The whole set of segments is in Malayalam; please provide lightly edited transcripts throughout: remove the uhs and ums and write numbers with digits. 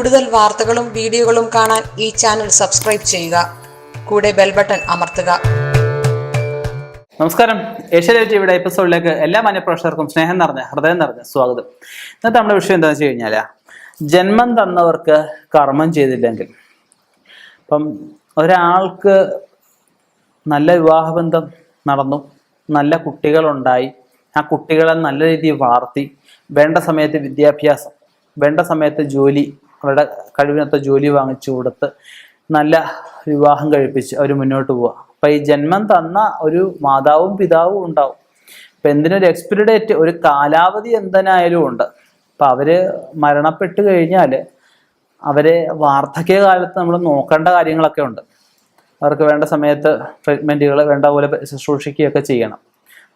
കൂടുതൽ വാർത്തകളും വീഡിയോകളും കാണാൻ ഈ ചാനൽ സബ്സ്ക്രൈബ് ചെയ്യുക. കൂടെ ബെൽ ബട്ടൺ അമർത്തുക. നമസ്കാരം. ഏഷ്യാനെറ്റ് ടിവിയുടെ എപ്പിസോഡിലേക്ക് എല്ലാ മാന്യപ്രേക്ഷകർക്കും സ്നേഹം നിറഞ്ഞ ഹൃദയം നിറഞ്ഞ സ്വാഗതം. ഇന്നത്തെ നമ്മുടെ വിഷയം എന്താണെന്ന് വെച്ച് കഴിഞ്ഞാൽ, ജന്മം തന്നവർക്ക് കർമ്മം ചെയ്തില്ലെങ്കിൽ, ഇപ്പം ഒരാൾക്ക് നല്ല വിവാഹബന്ധം നടന്നു, നല്ല കുട്ടികളുണ്ടായി, ആ കുട്ടികളെ നല്ല രീതിയിൽ വളർത്തി, വേണ്ട സമയത്ത് വിദ്യാഭ്യാസം, വേണ്ട സമയത്ത് ജോലി, അവരുടെ കഴിവിനൊത്ത ജോലി വാങ്ങിച്ചു കൊടുത്ത് നല്ല വിവാഹം കഴിപ്പിച്ച് അവർ മുന്നോട്ട് പോവുക. അപ്പം ഈ ജന്മം തന്ന ഒരു മാതാവും പിതാവും ഉണ്ടാവും. ഇപ്പം എന്തിനൊരു എക്സ്പിരി ഡേറ്റ്, ഒരു കാലാവധി എന്തിനായാലും ഉണ്ട്. അപ്പം അവർ മരണപ്പെട്ട് കഴിഞ്ഞാൽ അവരെ വാർദ്ധക്യകാലത്ത് നമ്മൾ നോക്കേണ്ട കാര്യങ്ങളൊക്കെ ഉണ്ട്. അവർക്ക് വേണ്ട സമയത്ത് ട്രീറ്റ്മെൻറ്റുകൾ വേണ്ട പോലെ ശുശ്രൂഷിക്കുകയൊക്കെ ചെയ്യണം.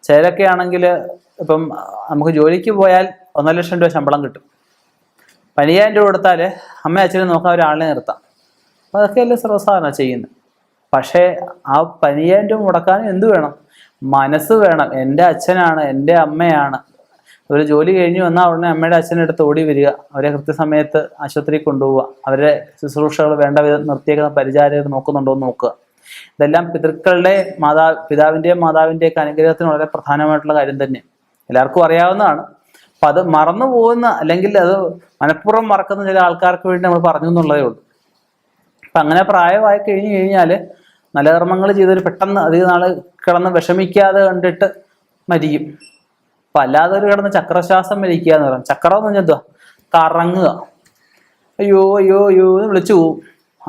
ചിലരൊക്കെ ആണെങ്കിൽ ഇപ്പം നമുക്ക് ജോലിക്ക് പോയാൽ 1.5 ലക്ഷം രൂപ ശമ്പളം കിട്ടും. 50,000 രൂപ കൊടുത്താൽ അമ്മ അച്ഛനെ നോക്കാൻ ഒരാളിനെ നിർത്താം. അപ്പോൾ അതൊക്കെയല്ലേ സർവ്വസാധാരണ ചെയ്യുന്നത്. പക്ഷേ ആ 50,000 രൂപ മുടക്കാൻ എന്ത് വേണം? മനസ്സ് വേണം. എൻ്റെ അച്ഛനാണ്, എൻ്റെ അമ്മയാണ്. ഒരു ജോലി കഴിഞ്ഞ് വന്നാൽ ഉടനെ അമ്മയുടെ അച്ഛൻ്റെ അടുത്ത് ഓടി വരിക, അവരെ കൃത്യസമയത്ത് ആശുപത്രിയിൽ കൊണ്ടുപോവുക, അവരുടെ ശുശ്രൂഷകൾ വേണ്ട വിധം നിർത്തിയേക്കുന്ന പരിചാരകർ നോക്കുന്നുണ്ടോ എന്ന് നോക്കുക. ഇതെല്ലാം പിതൃക്കളുടെ പിതാവിൻ്റെയും മാതാവിൻ്റെയൊക്കെ അനുഗ്രഹത്തിന് വളരെ പ്രധാനമായിട്ടുള്ള കാര്യം തന്നെ. എല്ലാവർക്കും അറിയാവുന്നതാണ്. അപ്പം അത് മറന്നു പോകുന്ന, അല്ലെങ്കിൽ അത് മനഃപൂർവ്വം മറക്കുന്ന ചില ആൾക്കാർക്ക് വേണ്ടി നമ്മൾ പറഞ്ഞു എന്നുള്ളതേ ഉള്ളൂ. അപ്പം അങ്ങനെ പ്രായമായി കഴിഞ്ഞാൽ നല്ല കർമ്മങ്ങൾ ചെയ്തൊരു പെട്ടെന്ന് അധികം നാൾ കിടന്ന് വിഷമിക്കാതെ കണ്ടിട്ട് മരിക്കും. അപ്പം അല്ലാതെ ഒരു കിടന്ന് ചക്രശ്വാസം മരിക്കുക എന്ന് പറയാം. ചക്രം എന്ന് പറഞ്ഞാൽ എന്തുവാ? കറങ്ങുക. അയ്യോ അയ്യോ അയ്യോ എന്ന് വിളിച്ചു പോവും.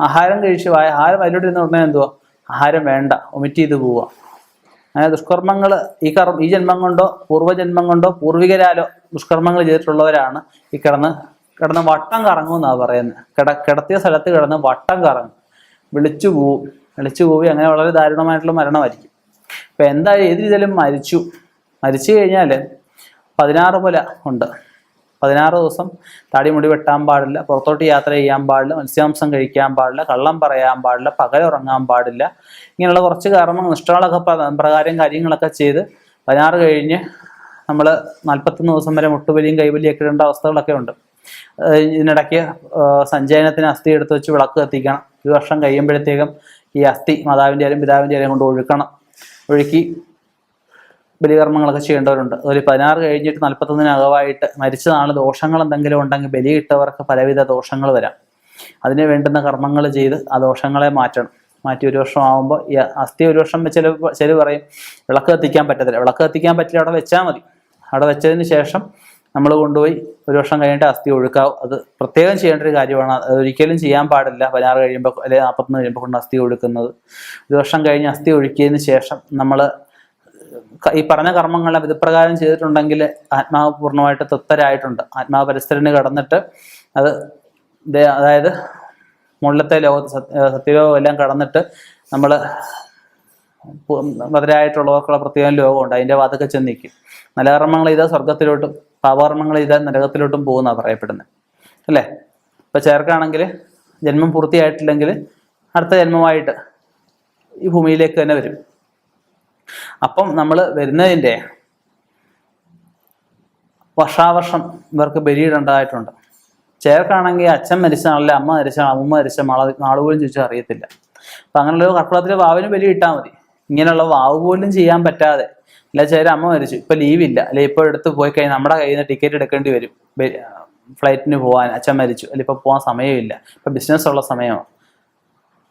ആഹാരം കഴിച്ച് ആഹാരം അതിലോട്ടിരുന്ന് ഉടനെ എന്തുവാ? ആഹാരം വേണ്ട, ഒമിറ്റ് ചെയ്ത് പോവുക. അങ്ങനെ ദുഷ്കർമ്മങ്ങൾ ഈ ജന്മം കൊണ്ടോ പൂർവ്വജന്മം കൊണ്ടോ പൂർവികരാലോ ദുഷ്കർമ്മങ്ങൾ ചെയ്തിട്ടുള്ളവരാണ് ഈ കിടന്ന് വട്ടം കറങ്ങുമെന്നാണ് പറയുന്നത്. കിടത്തിയ സ്ഥലത്ത് കിടന്ന് വട്ടം കറങ്ങും, വിളിച്ചു പോവും. അങ്ങനെ വളരെ ദാരുണമായിട്ടുള്ള മരണമായിരിക്കും. ഇപ്പം എന്തായാലും ഏത് രീതിയിലും മരിച്ചു കഴിഞ്ഞാൽ 16 കൊല ഉണ്ട്. 16 ദിവസം താടി മുടി വെട്ടാൻ പാടില്ല, പുറത്തോട്ട് യാത്ര ചെയ്യാൻ പാടില്ല, മത്സ്യാംശം കഴിക്കാൻ പാടില്ല, കള്ളം പറയാൻ പാടില്ല, പകലുറങ്ങാൻ പാടില്ല. ഇങ്ങനെയുള്ള കുറച്ച് കർമ്മങ്ങൾ നിഷ്ഠകളൊക്കെ പ്രകാരം കാര്യങ്ങളൊക്കെ ചെയ്ത് 16 കഴിഞ്ഞ് നമ്മൾ 41 ദിവസം വരെ മുട്ടുബലിയും കൈബലിയൊക്കെ ഇടേണ്ട അവസ്ഥകളൊക്കെ ഉണ്ട്. ഇതിനിടയ്ക്ക് സഞ്ചയനത്തിന് അസ്ഥി എടുത്ത് വെച്ച് വിളക്ക് കത്തിക്കണം. 1 വർഷം കഴിയുമ്പോഴത്തേക്കും ഈ അസ്ഥി മാതാവിൻ്റെ ആയാലും പിതാവിൻ്റെ ആയാലും കൊണ്ട് ഒഴുക്കി ബലികർമ്മങ്ങളൊക്കെ ചെയ്യേണ്ടവരുണ്ട്. ഒരു 16 കഴിഞ്ഞിട്ട് 41 അകവായിട്ട് മരിച്ച നാൾ ദോഷങ്ങൾ എന്തെങ്കിലും ഉണ്ടെങ്കിൽ ബലിയിട്ടവർക്ക് പലവിധ ദോഷങ്ങൾ വരാം. അതിന് വേണ്ടുന്ന കർമ്മങ്ങൾ ചെയ്ത് ആ ദോഷങ്ങളെ മാറ്റി 1 വർഷം ആകുമ്പോൾ ഈ അസ്ഥി 1 വർഷം ചില പറയും വിളക്ക് കത്തിക്കാൻ പറ്റത്തില്ല. വിളക്ക് കത്തിക്കാൻ പറ്റില്ല, അവിടെ വെച്ചാൽ മതി. അവിടെ വെച്ചതിന് ശേഷം നമ്മൾ കൊണ്ടുപോയി 1 വർഷം കഴിഞ്ഞിട്ട് അസ്ഥി ഒഴുക്കാവും. അത് പ്രത്യേകം ചെയ്യേണ്ട ഒരു കാര്യമാണ്. അത് ഒരിക്കലും ചെയ്യാൻ പാടില്ല. 16 കഴിയുമ്പോൾ അല്ലെങ്കിൽ 41 കഴിയുമ്പോൾ കൊണ്ട് അസ്ഥി ഒഴുക്കുന്നത്. 1 വർഷം കഴിഞ്ഞ് അസ്ഥി ഒഴുക്കിയതിന് ശേഷം നമ്മൾ ഈ പറഞ്ഞ കർമ്മങ്ങളെ വിധപ്രകാരം ചെയ്തിട്ടുണ്ടെങ്കിൽ ആത്മാവ് പൂർണ്ണമായിട്ട് തൃപ്തരായിട്ടുണ്ട്. ആത്മാവ് പരസ്പരന് കടന്നിട്ട് അതായത് മുകളിലത്തെ ലോകത്ത് സത്യലോകം എല്ലാം കടന്നിട്ട് നമ്മൾ ഭദ്രരായിട്ടുള്ളവർക്കുള്ള പ്രത്യേകം ലോകമുണ്ട്. അതിൻ്റെ വാതൊക്കെ ചെന്ന് നിൽക്കും. നല്ല കർമ്മങ്ങൾ ചെയ്താൽ സ്വർഗത്തിലോട്ടും പാപകർമ്മങ്ങൾ ചെയ്താൽ നരകത്തിലോട്ടും പോകുന്നതാണ് പറയപ്പെടുന്നത്, അല്ലേ? ഇപ്പം ചേർക്കാണെങ്കിൽ ജന്മം പൂർത്തിയായിട്ടില്ലെങ്കിൽ അടുത്ത ജന്മമായിട്ട് ഈ ഭൂമിയിലേക്ക് തന്നെ വരും. അപ്പം നമ്മൾ വരുന്നതിൻ്റെ വർഷാവർഷം ഇവർക്ക് ബലിയിടേണ്ടതായിട്ടുണ്ട്. ചേർക്കാണെങ്കിൽ അച്ഛൻ മരിച്ച നാളിലെ അമ്മ മരിച്ച അമ്മ മരിച്ച നാള് പോലും ചോദിച്ചാൽ അറിയത്തില്ല. അപ്പം അങ്ങനെയുള്ള കർപ്പൂരത്തിലെ വാവിന് ബലി ഇട്ടാൽ മതി. ഇങ്ങനെയുള്ള വാവ് പോലും ചെയ്യാൻ പറ്റാതെ, അല്ല ചേരാ അമ്മ മരിച്ചു, ഇപ്പം ലീവില്ല, അല്ലെ ഇപ്പോൾ എടുത്ത് പോയി കഴിഞ്ഞാൽ നമ്മുടെ കയ്യിൽ നിന്ന് ടിക്കറ്റ് എടുക്കേണ്ടി വരും ഫ്ലൈറ്റിന് പോകാൻ. അച്ഛൻ മരിച്ചു, അല്ലെ ഇപ്പോൾ പോകാൻ സമയമില്ല, ഇപ്പം ബിസിനസ് ഉള്ള സമയമാണ്.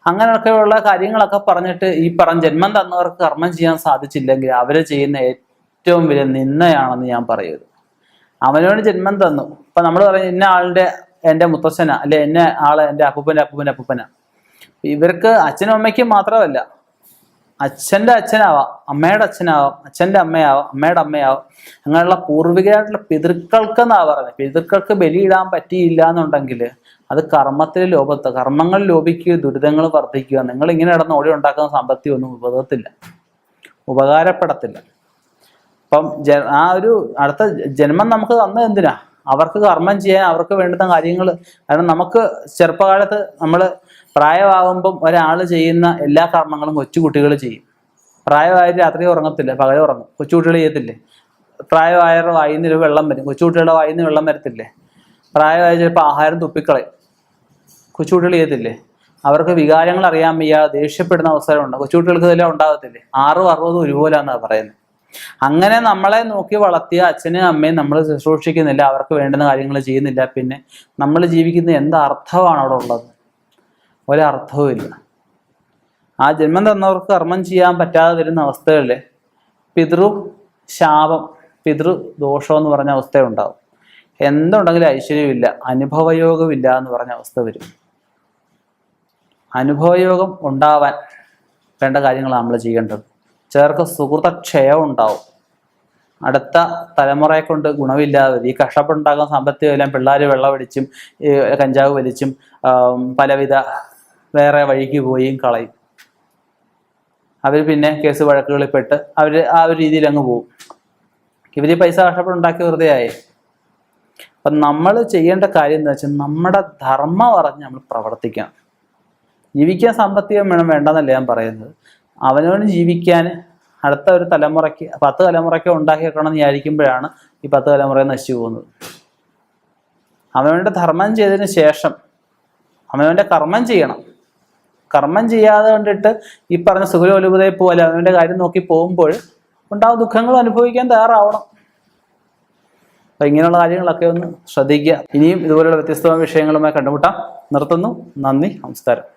അങ്ങനെയൊക്കെയുള്ള കാര്യങ്ങളൊക്കെ പറഞ്ഞിട്ട് ഈ ജന്മം തന്നവർക്ക് കർമ്മം ചെയ്യാൻ സാധിച്ചില്ലെങ്കിൽ അവരെ ചെയ്യുന്ന ഏറ്റവും വലിയ നിന്ദയാണെന്ന് ഞാൻ പറയുന്നത്. അവനോട് ജന്മം തന്നു. ഇപ്പം നമ്മൾ പറയും ഇന്ന ആളിൻ്റെ എൻ്റെ മുത്തച്ഛനാ, അല്ലെ എന്നെ ആള് എൻ്റെ അപ്പൂപ്പനാ. ഇവർക്ക് അച്ഛനും അമ്മയ്ക്കും മാത്രമല്ല, അച്ഛൻ്റെ അച്ഛനാവാം, അമ്മയുടെ അച്ഛനാവാം, അച്ഛൻ്റെ അമ്മയാവാം, അമ്മയുടെ അമ്മയാവാം. അങ്ങനെയുള്ള പൂർവികരായിട്ടുള്ള പിതൃക്കൾക്കെന്നാ പറയുന്നത്. പിതൃക്കൾക്ക് ബലിയിടാൻ പറ്റിയില്ല എന്നുണ്ടെങ്കിൽ അത് കർമ്മങ്ങൾ ലോപിക്കുക, ദുരിതങ്ങൾ വർദ്ധിക്കുക. നിങ്ങൾ ഇങ്ങനെ ഇടന്ന് ഓടി ഉണ്ടാക്കുന്ന സാമ്പത്തികമൊന്നും ഉപകാരപ്പെടത്തില്ല. അപ്പം ആ ഒരു അടുത്ത ജന്മം നമുക്ക് തന്നത് എന്തിനാ? അവർക്ക് കർമ്മം ചെയ്യാൻ, അവർക്ക് വേണ്ടുന്ന കാര്യങ്ങൾ. കാരണം നമുക്ക് ചെറുപ്പകാലത്ത് നമ്മൾ പ്രായമാകുമ്പം ഒരാൾ ചെയ്യുന്ന എല്ലാ കർമ്മങ്ങളും കൊച്ചുകുട്ടികൾ ചെയ്യും. പ്രായമായാലും രാത്രി ഉറങ്ങത്തില്ല, പകലും ഉറങ്ങും. കൊച്ചുകുട്ടികൾ ചെയ്യത്തില്ലേ? പ്രായമായവരുടെ വായിൽ നിന്ന് വെള്ളം വരും, കൊച്ചുകുട്ടികളുടെ വായിൽ നിന്ന് വെള്ളം വരത്തില്ലേ? പ്രായമായ ചിലപ്പോൾ ആഹാരം തുപ്പിക്കളയും. കൊച്ചുകുട്ടികൾ ചെയ്യത്തില്ലേ? അവർക്ക് വികാരങ്ങൾ അറിയാൻ വയ്യ, ദേഷ്യപ്പെടുന്ന അവസരമുണ്ട്. കൊച്ചുകുട്ടികൾക്ക് ഇതെല്ലാം ഉണ്ടാകത്തില്ലേ? 6ഉം 60ഉം ഒരുപോലാന്നാണ് പറയുന്നത്. അങ്ങനെ നമ്മളെ നോക്കി വളർത്തിയ അച്ഛനും അമ്മയും നമ്മൾ ശുശ്രൂഷിക്കുന്നില്ല, അവർക്ക് വേണ്ടുന്ന കാര്യങ്ങൾ ചെയ്യുന്നില്ല, പിന്നെ നമ്മൾ ജീവിക്കുന്ന എന്ത് അർത്ഥമാണ് അവിടെ ഉള്ളത്? ഒരർത്ഥവും ഇല്ല. ആ ജന്മം തന്നവർക്ക് കർമ്മം ചെയ്യാൻ പറ്റാതെ വരുന്ന അവസ്ഥകളിൽ പിതൃ ശാപം, പിതൃ ദോഷം എന്ന് പറഞ്ഞ അവസ്ഥ ഉണ്ടാവും. എന്തുണ്ടെങ്കിലും ഐശ്വര്യമില്ല, അനുഭവയോഗമില്ല എന്ന് പറഞ്ഞ അവസ്ഥ വരും. അനുഭവയോഗം ഉണ്ടാവാൻ വേണ്ട കാര്യങ്ങളാണ് നമ്മൾ ചെയ്യേണ്ടത്. ചിലർക്ക് സുഹൃതക്ഷയം ഉണ്ടാവും. അടുത്ത തലമുറയെ കൊണ്ട് ഗുണമില്ലാതെ വരും. ഈ കഷ്ടപ്പെട്ടുണ്ടാകുന്ന സാമ്പത്തികമെല്ലാം പിള്ളേർ വെള്ളമടിച്ചും കഞ്ചാവ് വലിച്ചും പലവിധ വേറെ വഴിക്ക് പോയും കളയും. അവർ പിന്നെ കേസ് വഴക്കുകളിൽ പെട്ട് അവർ ആ ഒരു രീതിയിൽ അങ്ങ് പോകും. ഇവർ പൈസ കഷ്ടപ്പെട്ടുണ്ടാക്കി വെറുതെ ആയി. അപ്പം നമ്മൾ ചെയ്യേണ്ട കാര്യം എന്താ വെച്ചാൽ നമ്മുടെ ധർമ്മം അറിഞ്ഞ് നമ്മൾ പ്രവർത്തിക്കണം. ജീവിക്കാൻ സാമ്പത്തികം വേണം, വേണ്ടെന്നല്ല ഞാൻ പറയുന്നത്. അവനവന് ജീവിക്കാൻ അടുത്ത ഒരു തലമുറയ്ക്ക് 10 തലമുറയ്ക്ക് ഉണ്ടാക്കി വെക്കണം എന്ന് വിചാരിക്കുമ്പോഴാണ് ഈ 10 തലമുറ നശിച്ചു പോകുന്നത്. അവനവൻ്റെ ധർമ്മം ചെയ്തതിന് ശേഷം അവനവൻ്റെ കർമ്മം ചെയ്യണം. കർമ്മം ചെയ്യാതെ കണ്ടിട്ട് ഈ പറഞ്ഞ സുഖലോലുപതയെ പോലെ അവനവൻ്റെ കാര്യം നോക്കി പോകുമ്പോൾ ഉണ്ടാകുന്ന ദുഃഖങ്ങൾ അനുഭവിക്കാൻ തയ്യാറാവണം. അപ്പം ഇങ്ങനെയുള്ള കാര്യങ്ങളൊക്കെ ഒന്ന് ശ്രദ്ധിക്കുക. ഇനിയും ഇതുപോലുള്ള വ്യത്യസ്തമായ വിഷയങ്ങളുമായി കണ്ടുമുട്ടാം. നിർത്തുന്നു. നന്ദി, നമസ്കാരം.